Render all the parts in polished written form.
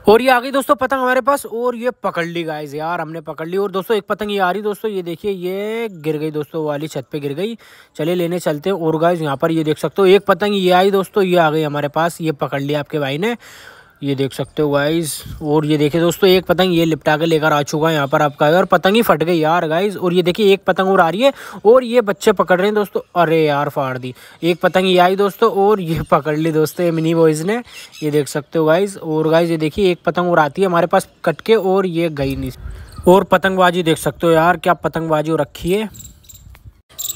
और ये आ गई दोस्तों पतंग हमारे पास, और ये पकड़ ली गाइस यार, हमने पकड़ ली। और दोस्तों एक पतंग ये आ रही दोस्तों, ये देखिए ये गिर गई दोस्तों, वाली छत पे गिर गई। चलिए लेने चलते हैं। और गाइस यहाँ पर ये देख सकते हो एक पतंग ये आई दोस्तों, ये आ गई हमारे पास, ये पकड़ लिया आपके भाई ने, ये देख सकते हो गाइस। और ये देखिए दोस्तों एक पतंग ये लिपटा के लेकर आ चुका है यहाँ पर आपका, और पतंग ही फट गई यार गाइस। और ये देखिए एक पतंग और आ रही है, और ये बच्चे पकड़ रहे हैं दोस्तों। अरे यार फाड़ दी, एक पतंग ये आई दोस्तों, और ये पकड़ ली दोस्तों ये मिनी बॉयज़ ने, ये देख सकते हो गाइस। और गाइस ये देखिए एक पतंग और आती है हमारे पास कट के, और ये गई नहीं। और पतंगबाजी देख सकते हो यार, क्या पतंगबाजी हो रखी है।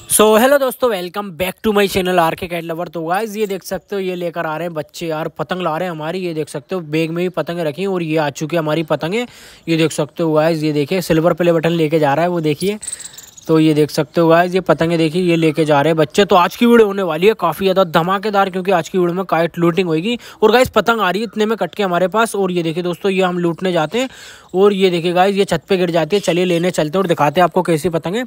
सो हेलो दोस्तों, welcome back to my channel R K cat lover. तो गाइस ये देख सकते हो ये लेकर आ रहे हैं बच्चे यार, पतंग ला रहे हैं हमारी, ये देख सकते हो बैग में भी पतंगें रखी हैं, और ये आ चुकी है हमारी पतंगें, ये देख सकते हो गाइस। ये देखिए सिल्वर प्ले बटन लेके जा रहा है वो देखिए, तो ये देख सकते हो गाइस ये पतंगे देखिए ये लेके जा रहे हैं बच्चे। तो आज की वीडियो होने वाली है काफ़ी ज़्यादा धमाकेदार, क्योंकि आज की वीडियो में काइट लूटिंग होगी। और गाइस पतंग आ रही है इतने में कट के हमारे पास, और ये देखिए दोस्तों ये हम लूटने जाते हैं, और ये देखिए गाइस ये छत पे गिर जाती है। चलिए लेने चलते हैं और दिखाते हैं आपको कैसी पतंग है।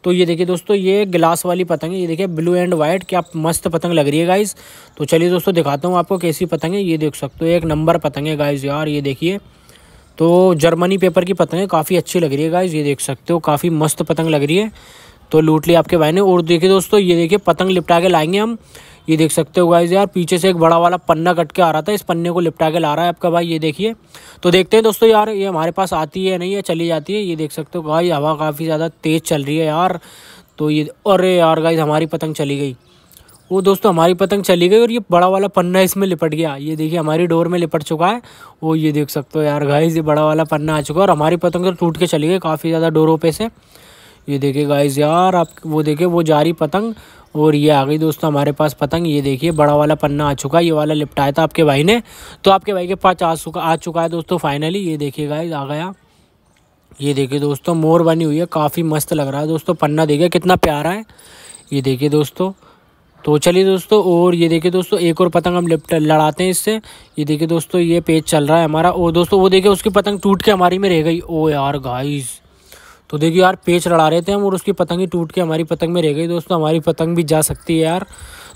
तो ये देखिए दोस्तों ये गिलास वाली पतंग है, ये देखिए ब्लू एंड वाइट, क्या मस्त पतंग लग रही है गाइस। तो चलिए दोस्तों दिखाता हूँ आपको कैसी पतंग है। ये देख सकते हो एक नंबर पतंग है गाइस यार, ये देखिए। तो जर्मनी पेपर की पतंग है, काफ़ी अच्छी लग रही है गाइस, ये देख सकते हो काफ़ी मस्त पतंग लग रही है। तो लूट लिया आपके भाई ने। और देखिए दोस्तों ये देखिए पतंग लिपटा के लाएंगे हम, ये देख सकते हो गाइस यार। पीछे से एक बड़ा वाला पन्ना कट के आ रहा था, इस पन्ने को लिपटा के ला रहा है आपका भाई, ये देखिए। तो देखते हैं दोस्तों यार ये हमारे पास आती है नहीं है, चली जाती है। ये देख सकते हो गाइस हवा काफ़ी ज़्यादा तेज़ चल रही है यार। तो ये अरे यार गाइस हमारी पतंग चली गई, वो दोस्तों हमारी पतंग चली गई, और ये बड़ा वाला पन्ना इसमें लिपट गया, ये देखिए हमारी डोर में लिपट चुका है। वो ये देख सकते हो यार गाइस ये बड़ा वाला पन्ना आ चुका है, और हमारी पतंग तो टूट के चली गई काफ़ी ज़्यादा डोरों पे से। ये देखिए गाइस यार आप वो देखिए वो जा रही पतंग, और ये आ गई दोस्तों हमारे पास पतंग। ये देखिए बड़ा वाला पन्ना आ चुका है, ये वाला लिपटाया था आपके भाई ने, तो आपके भाई के पास आ चुका है दोस्तों फाइनली। ये देखिए गाइस आ गया, ये देखिए दोस्तों मोर बनी हुई है, काफ़ी मस्त लग रहा है दोस्तों। पन्ना देखिए कितना प्यारा है, ये देखिए दोस्तों। तो चलिए दोस्तों, और ये देखिए दोस्तों एक और पतंग हम लड़ाते हैं इससे। ये देखिए दोस्तों ये पेज चल रहा है हमारा, और दोस्तों वो देखिए उसकी पतंग टूट के हमारी में रह गई। ओ यार गाइस, तो देखिए यार पेच लड़ा रहे थे हम, और उसकी पतंग ही टूट के हमारी पतंग में रह गई दोस्तों। हमारी पतंग भी जा सकती है यार।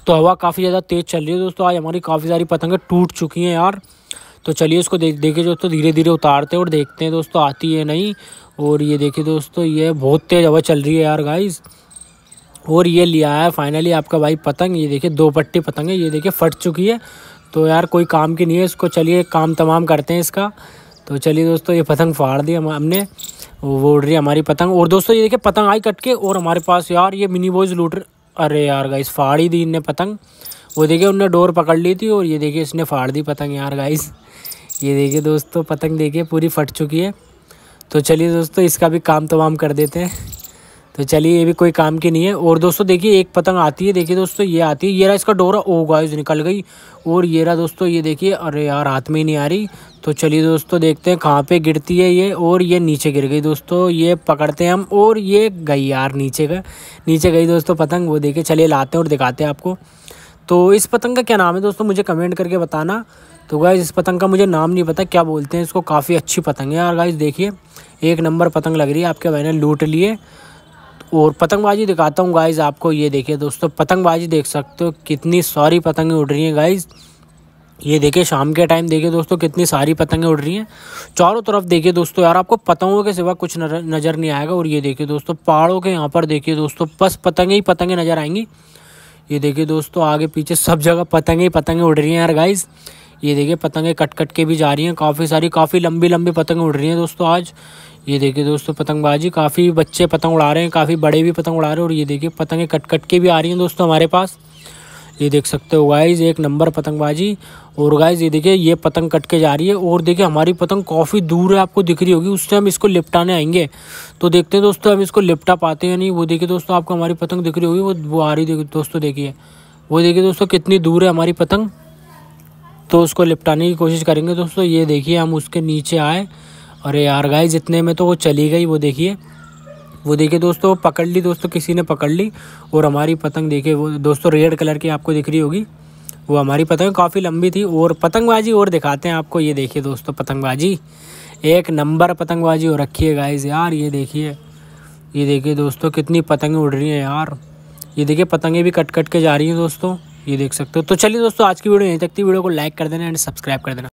तो हवा काफ़ी ज़्यादा तेज़ चल रही है दोस्तों, आज हमारी काफ़ी सारी पतंगें टूट चुकी हैं यार। तो चलिए इसको देखिए दोस्तों धीरे धीरे उतारते हैं और देखते हैं दोस्तों आती है नहीं। और ये देखिए दोस्तों ये बहुत तेज़ हवा चल रही है यार गाइस। और ये लिया है फाइनली आपका भाई पतंग, ये देखिए 2 पट्टी पतंग है, ये देखिए फट चुकी है। तो यार कोई काम की नहीं है इसको, चलिए काम तमाम करते हैं इसका। तो चलिए दोस्तों ये पतंग फाड़ दी हमने, वो उड़ रही है हमारी पतंग। और दोस्तों ये देखिए पतंग आई कट के, और हमारे पास यार ये मिनी बॉयज़ लूट रहे। अरे यार गाइस फाड़ ही दी इनने पतंग, वो देखिए उनने डोर पकड़ ली थी, और ये देखिए इसने फाड़ दी पतंग यार गाइस। ये देखिए दोस्तों पतंग देखिए पूरी फट चुकी है। तो चलिए दोस्तों इसका भी काम तमाम कर देते हैं। तो चलिए ये भी कोई काम की नहीं है। और दोस्तों देखिए एक पतंग आती है, देखिए दोस्तों ये आती है, ये रहा इसका डोरा, ओ गाइस निकल गई। और ये रहा दोस्तों ये देखिए, अरे यार हाथ में ही नहीं आ रही। तो चलिए दोस्तों देखते हैं कहाँ पे गिरती है ये, और ये नीचे गिर गई दोस्तों, ये पकड़ते हैं हम, और ये गई यार नीचे गई दोस्तों पतंग, वो देखिए। चलिए लाते हैं और दिखाते हैं आपको। तो इस पतंग का क्या नाम है दोस्तों मुझे कमेंट करके बताना। तो गाइस इस पतंग का मुझे नाम नहीं पता क्या बोलते हैं इसको, काफ़ी अच्छी पतंग है यार गाइस। देखिए एक नंबर पतंग लग रही है, आपके भाई ने लूट लिए। और पतंगबाजी दिखाता हूँ गाइस आपको, ये देखिए दोस्तों पतंगबाजी देख सकते हो कितनी सारी पतंगें उड़ रही हैं गाइस। ये देखिए शाम के टाइम देखिए दोस्तों कितनी सारी पतंगें उड़ रही हैं चारों तरफ। देखिए दोस्तों यार आपको पतंगों के सिवा कुछ नज़र नहीं आएगा। और ये देखिए दोस्तों पहाड़ों के यहाँ पर देखिए दोस्तों बस पतंगे ही पतंगे नज़र आएंगी। ये देखिए दोस्तों आगे पीछे सब जगह पतंगे ही पतंगे उड़ रही हैं यार गाइस। ये देखिए पतंगे कट कट के भी जा रही हैं, काफ़ी सारी काफ़ी लंबी लंबी पतंगे उड़ रही हैं दोस्तों आज। ये देखिए दोस्तों पतंगबाजी, काफ़ी बच्चे पतंग उड़ा रहे हैं, काफ़ी बड़े भी पतंग उड़ा रहे हैं। और ये देखिए पतंगे कट कट के भी आ रही हैं दोस्तों हमारे पास, ये देख सकते हो गाइस एक नंबर पतंगबाजी। और गाइस ये देखिए ये पतंग कट के जा रही है, और देखिए हमारी पतंग काफ़ी दूर है, आपको दिख रही होगी, उससे हम इसको लिपटाने आएंगे। तो देखते हैं दोस्तों हम इसको लिपटा पाते हैं नहीं। वो देखिए दोस्तों आपको हमारी पतंग दिख रही होगी, वो आ रही दोस्तों देखिए, वो देखिए दोस्तों कितनी दूर है हमारी पतंग। तो उसको लिपटाने की कोशिश करेंगे दोस्तों। ये देखिए हम उसके नीचे आए, अरे यार गाइस इतने में तो वो चली गई। वो देखिए दोस्तों पकड़ ली दोस्तों, किसी ने पकड़ ली। और हमारी पतंग देखिए वो दोस्तों रेड कलर की आपको दिख रही होगी, वो हमारी पतंग काफ़ी लंबी थी। और पतंगबाजी और दिखाते हैं आपको, ये देखिए दोस्तों पतंगबाजी एक नंबर पतंगबाजी हो रखी है गाइस यार। ये देखिए दोस्तों कितनी पतंगें उड़ रही हैं यार। ये देखिए पतंगें भी कट कट के जा रही हैं दोस्तों, ये देख सकते हो। तो चलिए दोस्तों आज की वीडियो यहीं तक थी, वीडियो को लाइक कर देना एंड सब्सक्राइब कर देना।